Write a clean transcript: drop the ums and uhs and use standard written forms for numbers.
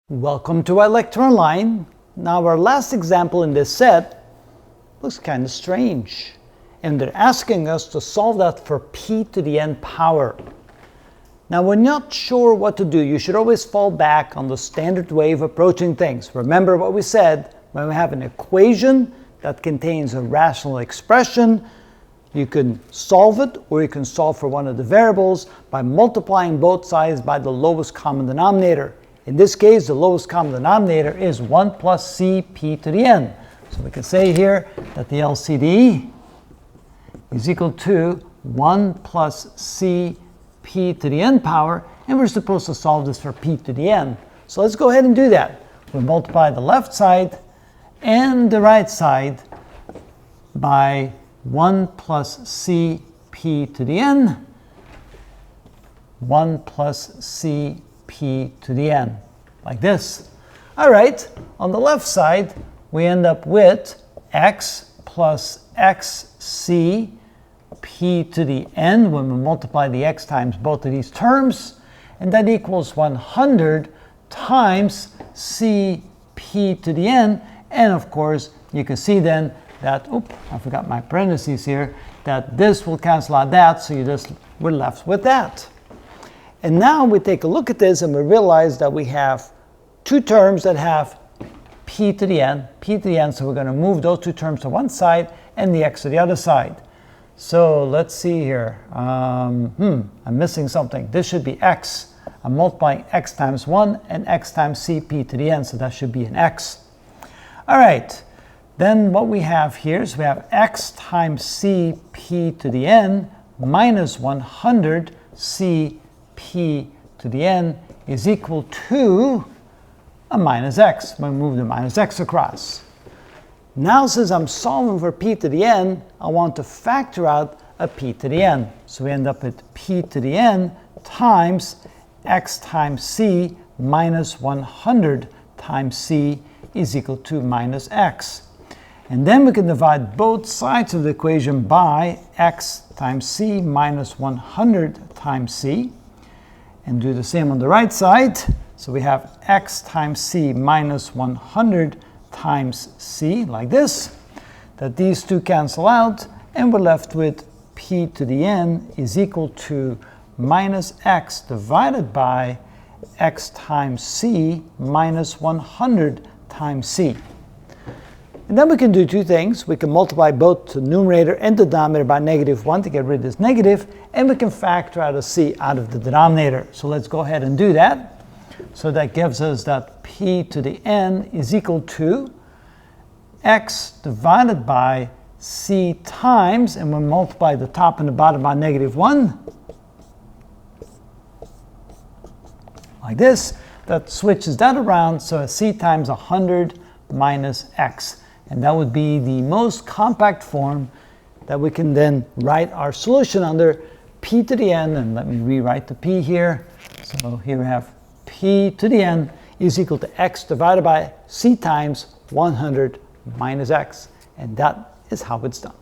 Welcome to our lecture online. Now our last example in this set looks kind of strange. And they're asking us to solve that for p to the n power. Now when you're not sure what to do, you should always fall back on the standard way of approaching things. Remember what we said, when we have an equation that contains a rational expression, you can solve it, or you can solve for one of the variables by multiplying both sides by the lowest common denominator. In this case, the lowest common denominator is 1 plus c p to the n. So we can say here that the LCD is equal to 1 plus c p to the n power, and we're supposed to solve this for p to the n. So let's go ahead and do that. We multiply the left side and the right side by 1 plus c p to the n, 1 plus c p to the n, like this. All right, on the left side, we end up with x plus xc p to the n when we multiply the x times both of these terms, and that equals 100 times c p to the n. And of course, you can see then that, I forgot my parentheses here, that this will cancel out that, so we're left with that. And now we take a look at this and we realize that we have two terms that have p to the n, so we're going to move those two terms to one side and the x to the other side. So let's see here. I'm missing something. This should be x. I'm multiplying x times 1 and x times cp to the n, so that should be an x. All right, then what we have here is we have x times cp to the n minus 100 c p to the n is equal to a minus x when we move the minus x across. Now since I'm solving for p to the n, I want to factor out a p to the n. So we end up with p to the n times x times c minus 100 times c is equal to minus x. And then we can divide both sides of the equation by x times c minus 100 times c. And do the same on the right side. So we have x times c minus 100 times c, like this. That these two cancel out, and we're left with p to the n is equal to minus x divided by x times c minus 100 times c. And then we can do two things. We can multiply both the numerator and the denominator by -1 to get rid of this negative, and we can factor out a c out of the denominator. So let's go ahead and do that. So that gives us that p to the n is equal to x divided by c times, and we multiply the top and the bottom by -1, like this. That switches that around, so c times 100 minus x. And that would be the most compact form that we can then write our solution under p to the n. And let me rewrite the p here. So here we have p to the n is equal to x divided by c times 100 minus x. And that is how it's done.